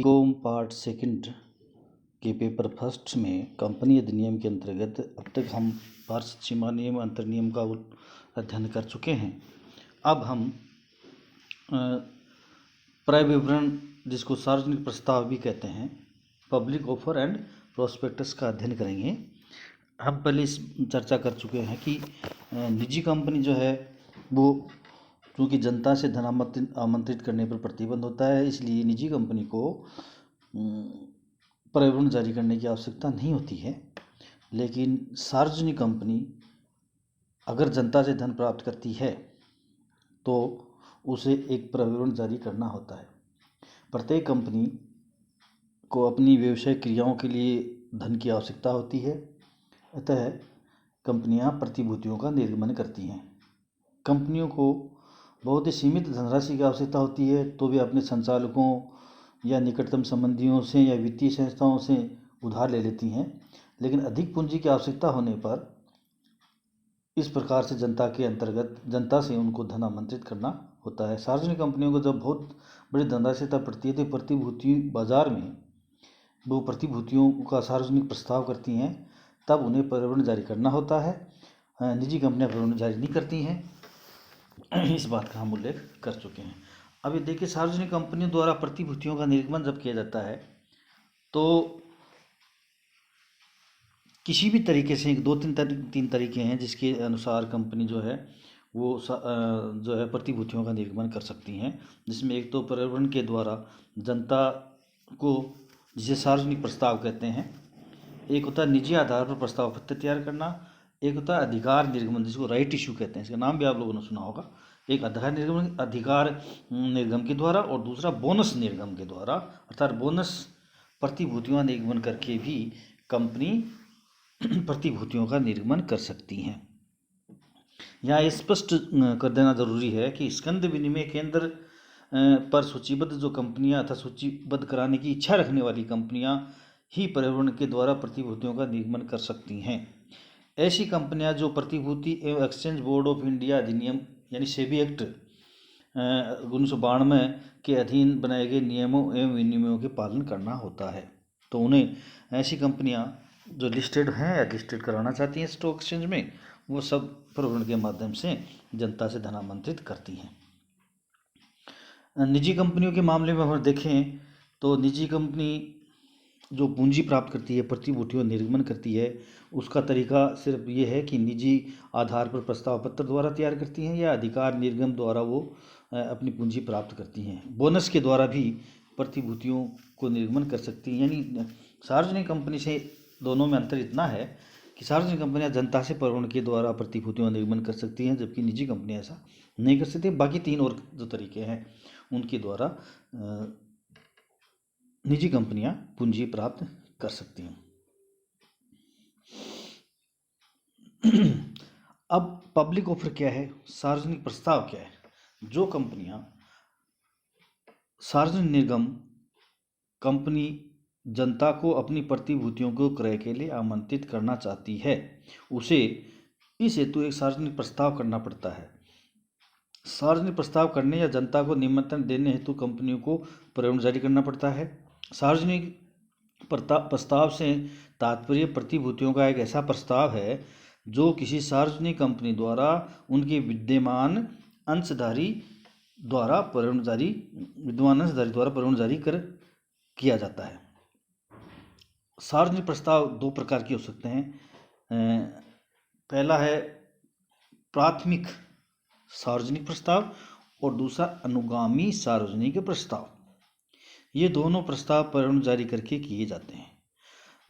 BCom part second के paper first में company अधिनियम के अंतर्गत अब तक हम वार्षिक सीमा नियम अंतर नियम का अध्ययन कर चुके हैं। अब हम प्राय विवरण, जिसको सार्वजनिक प्रस्ताव भी कहते हैं, पब्लिक ऑफर एंड प्रोस्पेक्टस का अध्ययन करेंगे। हम पहले इस चर्चा कर चुके हैं कि निजी कंपनी जो है वो क्योंकि जनता से धन आमंत्रित करने पर प्रतिबंध होता है, इसलिए निजी कंपनी को पर्यावरण जारी करने की आवश्यकता नहीं होती है। लेकिन सार्वजनिक कंपनी अगर जनता से धन प्राप्त करती है तो उसे एक पर्यावरण जारी करना होता है। प्रत्येक कंपनी को अपनी व्यवसायिक क्रियाओं के लिए धन की आवश्यकता होती है, अतः कंपनियां प्रतिभूतियों का निर्गमन करती हैं। कंपनियों को बहुत ही सीमित धनराशि की आवश्यकता होती है, तो वे अपने संचालकों या निकटतम संबंधियों से या वित्तीय संस्थाओं से उधार ले लेती हैं। लेकिन अधिक पूंजी की आवश्यकता होने पर इस प्रकार से जनता से उनको धन आमंत्रित करना होता है। सार्वजनिक कंपनियों को जब बहुत बड़ी धनराशि पड़ती है तो प्रतिभूति बाजार में वो प्रतिभूतियों का सार्वजनिक प्रस्ताव करती हैं, तब उन्हें पर्यावरण जारी करना होता है। निजी कंपनियां पर्यावरण जारी नहीं करती हैं, इस बात का हम उल्लेख कर चुके हैं। अब ये देखिए, सार्वजनिक कंपनियों द्वारा प्रतिभूतियों का निर्गमन जब किया जाता है तो किसी भी तरीके से तीन तरीके हैं जिसके अनुसार कंपनी जो है वो जो है प्रतिभूतियों का निर्गमन कर सकती हैं। जिसमें एक तो पर्यावरण के द्वारा जनता को, जिसे सार्वजनिक प्रस्ताव कहते हैं, एक होता है निजी आधार पर प्रस्ताव पत्र तैयार करना, एक होता है अधिकार निर्गमन जिसको राइट इशू कहते हैं, इसका नाम भी आप लोगों ने सुना होगा। एक अधिकार निर्गम के द्वारा और दूसरा बोनस निर्गम के द्वारा, अर्थात बोनस प्रतिभूतियों निर्गमन करके भी कंपनी प्रतिभूतियों का निर्गमन कर सकती हैं। यहाँ स्पष्ट कर देना जरूरी है कि स्कंद विनिमय केंद्र पर सूचीबद्ध जो कंपनियां अथवा सूचीबद्ध कराने की इच्छा रखने वाली कंपनियां ही पर्यावरण के द्वारा प्रतिभूतियों का निर्गमन कर सकती हैं। ऐसी कंपनियां जो प्रतिभूति एवं एक्सचेंज बोर्ड ऑफ इंडिया अधिनियम यानी सेबी एक्ट 1992 के अधीन बनाए गए नियमों एवं विनियमों के पालन करना होता है, तो उन्हें ऐसी कंपनियां जो लिस्टेड हैं या लिस्टेड कराना चाहती हैं स्टॉक एक्सचेंज में, वो सब पर्यावरण के माध्यम से जनता से धन आमंत्रित करती हैं। निजी कंपनियों के मामले में अगर देखें तो निजी कंपनी जो पूंजी प्राप्त करती है, प्रतिभूतियों निर्गमन करती है, उसका तरीका सिर्फ ये है कि निजी आधार पर प्रस्ताव पत्र द्वारा तैयार करती हैं या अधिकार निर्गम द्वारा वो अपनी पूंजी प्राप्त करती हैं। बोनस के द्वारा भी प्रतिभूतियों को निर्गमन कर सकती हैं। यानी सार्वजनिक कंपनी से दोनों में अंतर इतना है कि सार्वजनिक कंपनियां जनता से पर्यावरण के द्वारा प्रतिभूतियों निर्गमन कर सकती हैं, जबकि निजी कंपनियां ऐसा नहीं कर सकती। बाकी तीन और जो तरीके हैं उनके द्वारा निजी कंपनियां पूंजी प्राप्त कर सकती हैं। अब पब्लिक ऑफर क्या है, सार्वजनिक प्रस्ताव क्या है? जो कंपनियां सार्वजनिक निर्गम कंपनी जनता को अपनी प्रतिभूतियों को क्रय के लिए आमंत्रित करना चाहती है, उसे इस हेतु एक सार्वजनिक प्रस्ताव करना पड़ता है। सार्वजनिक प्रस्ताव करने या जनता को निमंत्रण देने हेतु कंपनियों को पर्यावरण जारी करना पड़ता है। सार्वजनिक प्रस्ताव से तात्पर्य प्रतिभूतियों का एक ऐसा प्रस्ताव है जो किसी सार्वजनिक कंपनी द्वारा उनके विद्यमान अंशधारी द्वारा पर्यावरण जारी कर किया जाता है। सार्वजनिक प्रस्ताव दो प्रकार के हो सकते हैं। पहला है प्राथमिक सार्वजनिक प्रस्ताव और दूसरा अनुगामी सार्वजनिक प्रस्ताव। ये दोनों प्रस्ताव पर्यावरण जारी करके किए जाते हैं।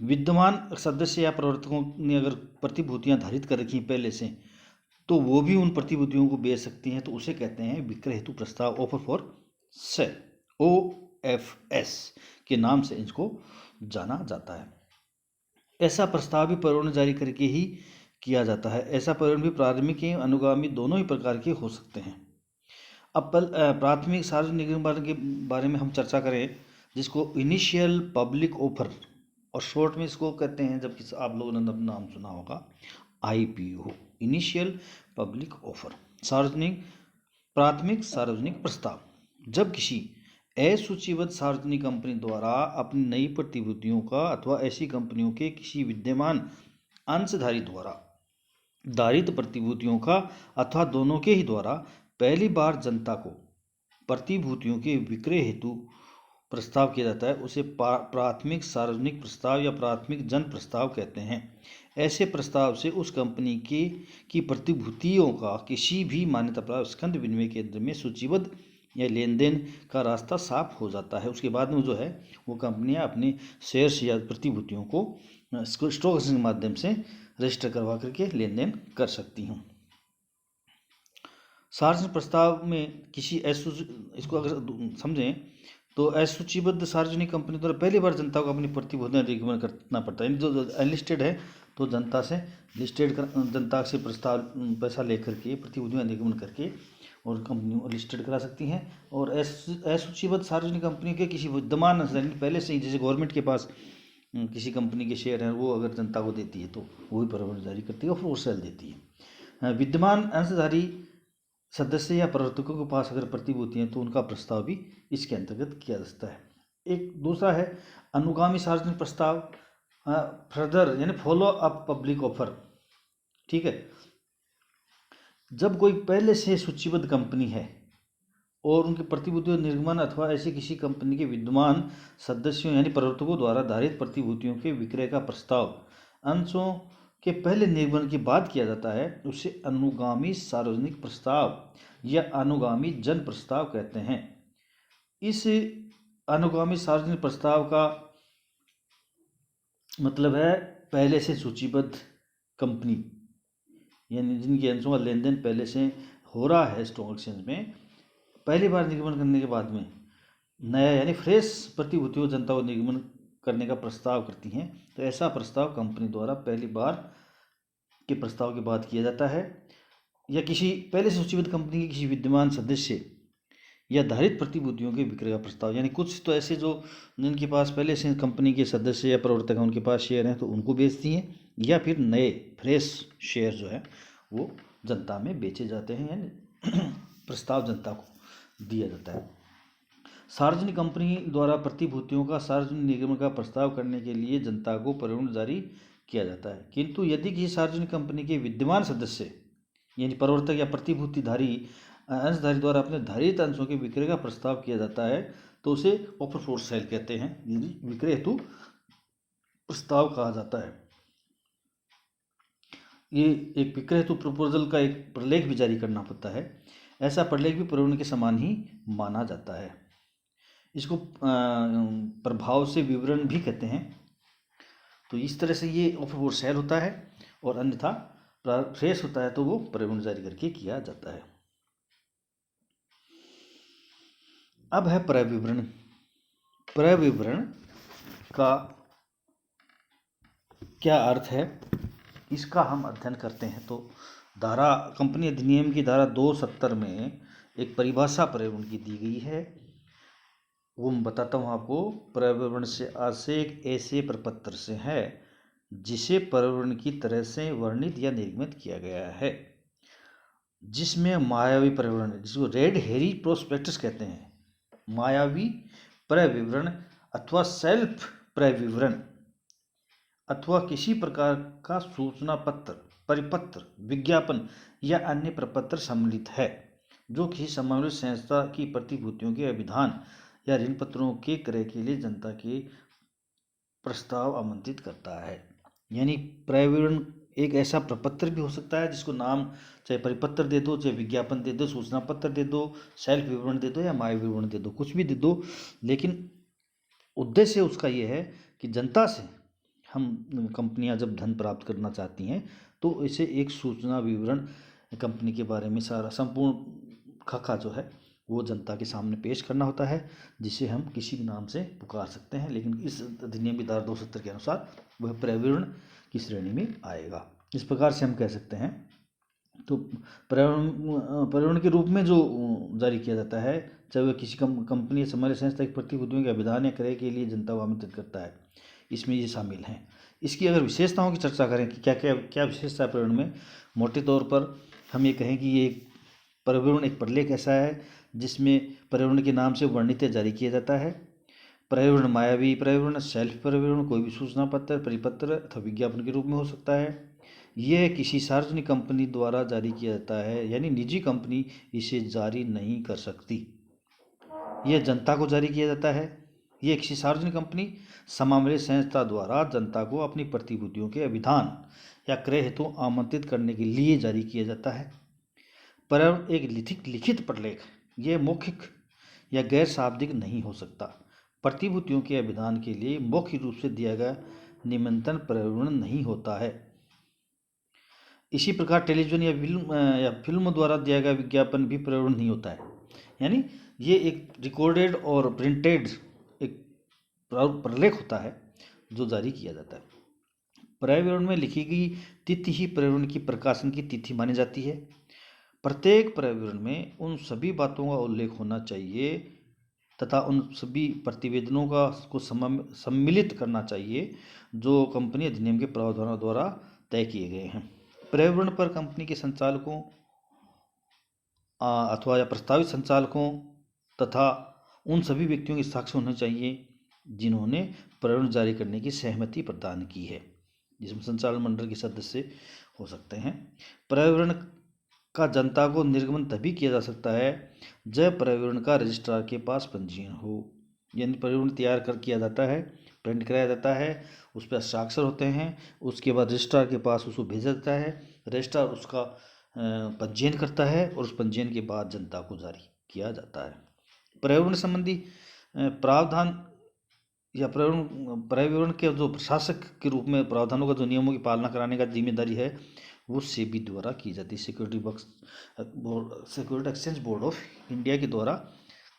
विद्यमान सदस्य या प्रवर्तकों ने अगर प्रतिभूतियां धारित कर रखी पहले से, तो वो भी उन प्रतिभूतियों को बेच सकती हैं, तो उसे कहते हैं विक्रय हेतु प्रस्ताव, ऑफर फॉर सेल, OFS के नाम से इसको जाना जाता है। ऐसा प्रस्ताव भी पर्यावरण जारी करके ही किया जाता है। ऐसा पर्यावरण भी प्राथमिक एवं अनुगामी दोनों ही प्रकार के हो सकते हैं। अब प्राथमिक सार्वजनिक निर्गम के बारे में हम चर्चा करें, जिसको इनिशियल पब्लिक ऑफर और शॉर्ट में इसको कहते हैं, जबकि आप लोगों ने नाम सुना होगा IPO, इनिशियल पब्लिक ऑफर। प्राथमिक सार्वजनिक प्रस्ताव, जब किसी असूचीबद्ध सार्वजनिक कंपनी द्वारा अपनी नई प्रतिभूतियों का अथवा ऐसी कंपनियों के किसी विद्यमान अंशधारी द्वारा धारित प्रतिभूतियों का अथवा दोनों के ही द्वारा पहली बार जनता को प्रतिभूतियों के विक्रय हेतु प्रस्ताव किया जाता है, उसे प्राथमिक सार्वजनिक प्रस्ताव या प्राथमिक जन प्रस्ताव कहते हैं। ऐसे प्रस्ताव से उस कंपनी की प्रतिभूतियों का किसी भी मान्यता प्राप्त स्कंध विनिमय केंद्र में सूचीबद्ध या लेन देन का रास्ता साफ हो जाता है। उसके बाद में जो है वो कंपनियां अपने शेयर्स या प्रतिभूतियों को स्टॉक एक्सचेंज के माध्यम से रजिस्टर करवा करके लेन देन कर सकती हूँ। सार्वजनिक प्रस्ताव में किसी इसको अगर समझें तो असूचीबद्ध सार्वजनिक कंपनी द्वारा पहली बार जनता को अपनी प्रतिभूतियां अधिगमन करना पड़ता है। जो अनलिस्टेड है तो जनता से जनता से प्रस्ताव पैसा लेकर के प्रतिभूतियां अधिगमन करके और कंपनी लिस्टेड करा सकती हैं। और असूचीबद्ध सार्वजनिक कंपनी के किसी विद्यमान पहले से ही, जैसे गवर्नमेंट के पास किसी कंपनी के शेयर हैं, वो अगर जनता को देती है तो वो भी प्रवर्तन जारी करती है और फिर वो सेल देती है। विद्यमान अंशधारी सदस्य या प्रवर्तकों के पास अगर प्रतिभूति हैं तो उनका प्रस्ताव भी इसके अंतर्गत किया जा सकता है। एक दूसरा है अनुगामी सार्वजनिक प्रस्ताव, फर्दर यानी फॉलो अप पब्लिक ऑफर। ठीक है, जब कोई पहले से सूचीबद्ध कंपनी है और उनके प्रतिभूतियों निर्गमन अथवा ऐसी किसी कंपनी के विद्यमान सदस्यों यानी प्रवर्तकों द्वारा धारित प्रतिभूतियों के विक्रय का प्रस्ताव अंशों के पहले निर्गमन के बाद किया जाता है, उसे अनुगामी सार्वजनिक प्रस्ताव या अनुगामी जन प्रस्ताव कहते हैं। इस अनुगामी सार्वजनिक प्रस्ताव का मतलब है पहले से सूचीबद्ध कंपनी यानी जिनके अंशों का लेन देन पहले से हो रहा है स्टॉक एक्सचेंज में, पहली बार निर्गमन करने के बाद में नया यानी फ्रेश प्रतिभूतियों जनता को निर्गमन करने का प्रस्ताव करती हैं, तो ऐसा प्रस्ताव कंपनी द्वारा पहली बार के प्रस्ताव के बाद किया जाता है। या किसी पहले से सूचीबद्ध कंपनी के किसी विद्यमान सदस्य या धारित प्रतिभूतियों के विक्रय का प्रस्ताव, यानी कुछ तो ऐसे जो जिनके पास पहले से कंपनी के सदस्य या प्रवर्तक हैं उनके पास शेयर हैं तो उनको बेचती हैं, या फिर नए फ्रेश शेयर जो है वो जनता में बेचे जाते हैं, यानी प्रस्ताव जनता को दिया जाता है। सार्वजनिक कंपनी द्वारा प्रतिभूतियों का सार्वजनिक निर्गमन का प्रस्ताव करने के लिए जनता को प्रवरण जारी किया जाता है, किंतु यदि किसी सार्वजनिक कंपनी के विद्यमान सदस्य यानी प्रवर्तक या प्रतिभूतिधारी अंशधारी द्वारा अपने धारित अंशों के विक्रय का प्रस्ताव किया जाता है तो उसे ऑफर फॉर सेल कहते हैं, विक्रय हेतु प्रस्ताव कहा जाता है। ये एक विक्रय हेतु प्रपोजल का एक प्रलेख भी जारी करना पड़ता है। ऐसा प्रलेख भी प्रवरण के समान ही माना जाता है। इसको प्रभाव से विवरण भी कहते हैं। तो इस तरह से ये ऑफर फॉर सेल होता है, और अन्यथा फ्रेश होता है तो वो प्रवरण जारी करके किया जाता है। अब है प्रविवरण। प्रविवरण का क्या अर्थ है, इसका हम अध्ययन करते हैं। तो कंपनी अधिनियम की धारा 270 में एक परिभाषा प्रविवरण की दी गई है, वो मैं बताता हूँ आपको। प्रविवरण से आशय एक ऐसे प्रपत्र से है जिसे प्रविवरण की तरह से वर्णित या निर्गमित किया गया है, जिसमें मायावी प्रविवरण, जिसको रेड हेरी प्रोस्पेक्टस कहते हैं, मायावी प्रविवरण अथवा सेल्फ प्रविवरण अथवा किसी प्रकार का सूचना पत्र, परिपत्र, विज्ञापन या अन्य प्रपत्र सम्मिलित है, जो किसी सम्मिलित संस्था की प्रतिभूतियों के अभिधान या ऋण पत्रों के क्रय के लिए जनता के प्रस्ताव आमंत्रित करता है। यानी प्रविवरण एक ऐसा प्रपत्र भी हो सकता है जिसको नाम चाहे परिपत्र दे दो, चाहे विज्ञापन दे दो, सूचना पत्र दे दो, सेल्फ विवरण दे दो या माय विवरण दे दो, कुछ भी दे दो, लेकिन उद्देश्य उसका ये है कि जनता से हम कंपनियां जब धन प्राप्त करना चाहती हैं तो इसे एक सूचना विवरण कंपनी के बारे में सारा संपूर्ण खाका जो है वो जनता के सामने पेश करना होता है, जिसे हम किसी भी नाम से पुकार सकते हैं, लेकिन इस अधिनियम की धारा 270 के अनुसार वह प्रविवरण की श्रेणी में आएगा। इस प्रकार से हम कह सकते हैं। तो प्रविवरण के रूप में जो जारी किया जाता है, चाहे वह किसी कंपनी समाज संस्था की प्रतिभूतियों के अभिधान या क्रय के लिए जनता को आमंत्रित करता है, इसमें ये शामिल हैं। इसकी अगर विशेषताओं की चर्चा करें कि क्या क्या क्या विशेषता है प्रविवरण में, मोटे तौर पर हम ये कहें कि ये प्रविवरण एक प्रलेख ऐसा है जिसमें पर्यावरण के नाम से वर्णित या जारी किया जाता है। पर्यावरण मायावी पर्यावरण, सेल्फ पर्यावरण कोई भी सूचना पत्र, परिपत्र अथवा विज्ञापन के रूप में हो सकता है। यह किसी सार्वजनिक कंपनी द्वारा जारी किया जाता है, यानी निजी कंपनी इसे जारी नहीं कर सकती। यह जनता को जारी किया जाता है। यह किसी सार्वजनिक कंपनी समामूल्य संस्था द्वारा जनता को अपनी प्रतिभूतियों के अभिधान या क्रय हेतु आमंत्रित करने के लिए जारी किया जाता है। पर्यावरण एक लिखित प्रलेख, यह मौखिक या गैर शाब्दिक नहीं हो सकता। प्रतिभूतियों के अभिधान के लिए मौखिक रूप से दिया गया निमंत्रण पर्यावरण नहीं होता है। इसी प्रकार टेलीविजन या फिल्म द्वारा दिया गया विज्ञापन भी पर्यावरण नहीं होता है। यानी ये एक रिकॉर्डेड और प्रिंटेड एक प्रलेख होता है जो जारी किया जाता है। पर्यावरण में लिखी गई तिथि ही पर्यावरण की प्रकाशन की तिथि मानी जाती है। प्रत्येक पर्यावरण में उन सभी बातों का उल्लेख होना चाहिए तथा उन सभी प्रतिवेदनों को सम्मिलित करना चाहिए जो कंपनी अधिनियम के प्रावधानों द्वारा तय किए गए हैं। पर्यावरण पर कंपनी के संचालकों अथवा या प्रस्तावित संचालकों तथा उन सभी व्यक्तियों के साक्ष्य होने चाहिए जिन्होंने पर्यावरण जारी करने की सहमति प्रदान की है, जिसमें संचालन मंडल के सदस्य हो सकते हैं। पर्यावरण का जनता को निर्गमन तभी किया जा सकता है जब पर्यावरण का रजिस्ट्रार के पास पंजीयन हो। यानी पर्यावरण तैयार किया जाता है, प्रिंट कराया जाता है, उस पर हस्ताक्षर होते हैं, उसके बाद रजिस्ट्रार के पास उसको भेजा जाता है, रजिस्ट्रार उसका पंजीयन करता है और उस पंजीयन के बाद जनता को जारी किया जाता है। पर्यावरण संबंधी प्रावधान या पर्यावरण के जो प्रशासक के रूप में प्रावधानों का जो नियमों की पालना कराने का जिम्मेदारी है वो सेबी द्वारा की जाती है। Security exchange board of India के द्वारा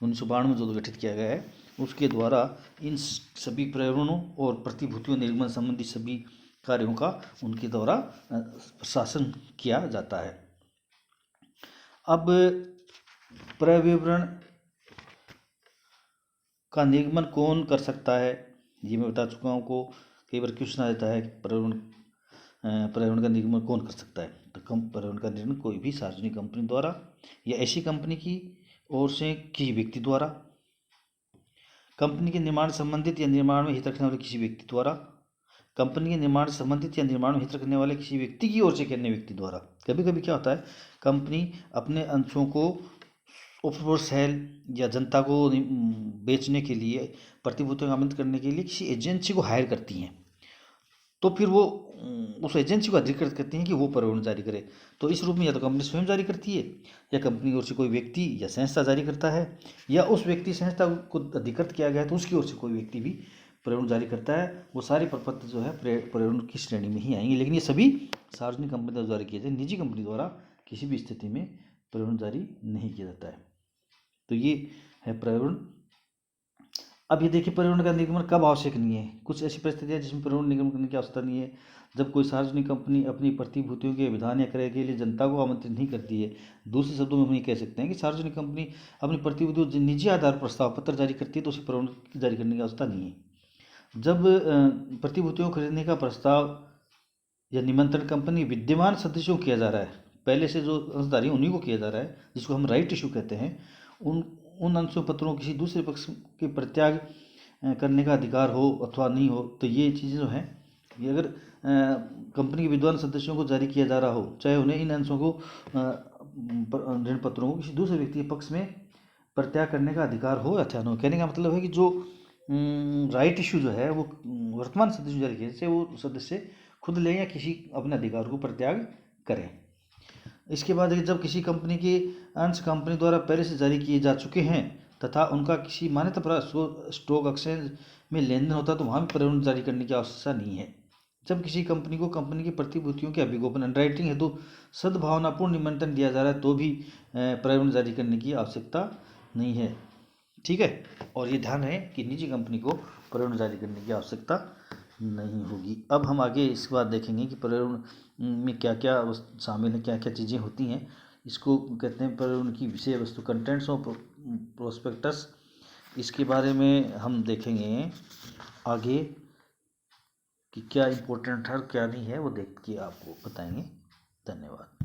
1992 में जो गठित किया गया है उसके द्वारा इन सभी पर्यावरणों और प्रतिभूतियों निर्गमन संबंधी सभी कार्यों का उनके द्वारा प्रशासन किया जाता है। अब पर्यावरण का निर्गमन कौन कर सकता है ये मैं बता चुका हूँ। को कई बार क्वेश्चन आ जाता है कि पर्यावरण का निर्गमन कौन कर सकता है। तो पर्यावरण का निर्गमन कोई भी सार्वजनिक कंपनी द्वारा या ऐसी कंपनी की ओर से किसी व्यक्ति द्वारा, कंपनी के निर्माण संबंधित या निर्माण में हित रखने वाले किसी व्यक्ति द्वारा, कंपनी के निर्माण संबंधित या निर्माण में हित रखने वाले किसी व्यक्ति की ओर से अन्य व्यक्ति द्वारा। कभी कभी क्या होता है कंपनी अपने अंशों को फॉर सेल या जनता को बेचने के लिए प्रतिभूतियों को आमंत्रित करने के लिए किसी एजेंसी को हायर करती हैं, तो फिर वो उस एजेंसी को अधिकृत करती हैं कि वो पर्यावरण जारी करे। तो इस रूप में या तो कंपनी स्वयं जारी करती है या कंपनी की ओर से कोई व्यक्ति या संस्था जारी करता है या उस व्यक्ति संस्था को अधिकृत किया गया है तो उसकी ओर से कोई व्यक्ति भी पर्यावरण जारी करता है। वो सारे प्रपत्र जो है पर्यावरण की श्रेणी में ही आएंगे, लेकिन ये सभी सार्वजनिक कंपनी द्वारा जारी किए जाए, निजी कंपनी द्वारा किसी भी स्थिति में पर्यावरण जारी नहीं किया जाता है। तो ये है पर्यावरण। अब ये देखिए पर्यावरण का निर्गमन कब आवश्यक नहीं है। कुछ ऐसी परिस्थितियाँ जिसमें पर्यावरण निर्गमन करने की आवश्यकता नहीं है। जब कोई सार्वजनिक कंपनी अपनी प्रतिभूतियों के विधान या क्रय के लिए जनता को आमंत्रित नहीं करती है। दूसरे शब्दों में हम ये कह सकते हैं कि सार्वजनिक कंपनी अपनी प्रतिभूतियों निजी आधार पर प्रस्ताव पत्र जारी करती है तो उसे पर्यावरण जारी करने की आवश्यकता नहीं है। जब प्रतिभूतियों को खरीदने का प्रस्ताव या निमंत्रण कंपनी विद्यमान सदस्यों को किया जा रहा है, पहले से जो अंशधारी उन्हीं को किया जा रहा है, जिसको हम राइट इशू कहते हैं, उन अंशों पत्रों किसी दूसरे पक्ष के परित्याग करने का अधिकार हो अथवा नहीं हो, तो ये चीज़ें जो हैं ये अगर कंपनी के विद्वान सदस्यों को जारी किया जा रहा हो, चाहे उन्हें इन अंशों को ऋण पत्रों को किसी दूसरे व्यक्ति के पक्ष में परित्याग करने का अधिकार हो अथवा न हो। कहने का मतलब है कि जो राइट इशू जो है वो वर्तमान सदस्य जारी किए, जैसे वो सदस्य खुद लें या किसी अपने अधिकार को परित्याग करें। इसके बाद जब किसी कंपनी के अंश कंपनी द्वारा पहले से जारी किए जा चुके हैं तथा उनका किसी मान्यता प्राप्त स्टॉक एक्सचेंज में लेन देन होता है तो वहाँ भी पर्यावरण जारी करने की आवश्यकता नहीं है। जब किसी कंपनी को कंपनी की प्रतिभूतियों के अभिगोपन अंडरराइटिंग हेतु सद्भावनापूर्ण निमंत्रण दिया जा रहा है तो भी पर्यावरण जारी करने की आवश्यकता नहीं है। ठीक है, और ये ध्यान है कि निजी कंपनी को पर्यावरण जारी करने की आवश्यकता नहीं होगी। अब हम आगे इसके बाद देखेंगे कि पर्यावरण में क्या क्या शामिल है, क्या क्या चीज़ें होती हैं। इसको कहते हैं पर्यावरण की विषय वस्तु, कंटेंट्स ऑफ प्रोस्पेक्टस। इसके बारे में हम देखेंगे आगे कि क्या इम्पोर्टेंट है और क्या नहीं है, वो देख के आपको बताएंगे। धन्यवाद।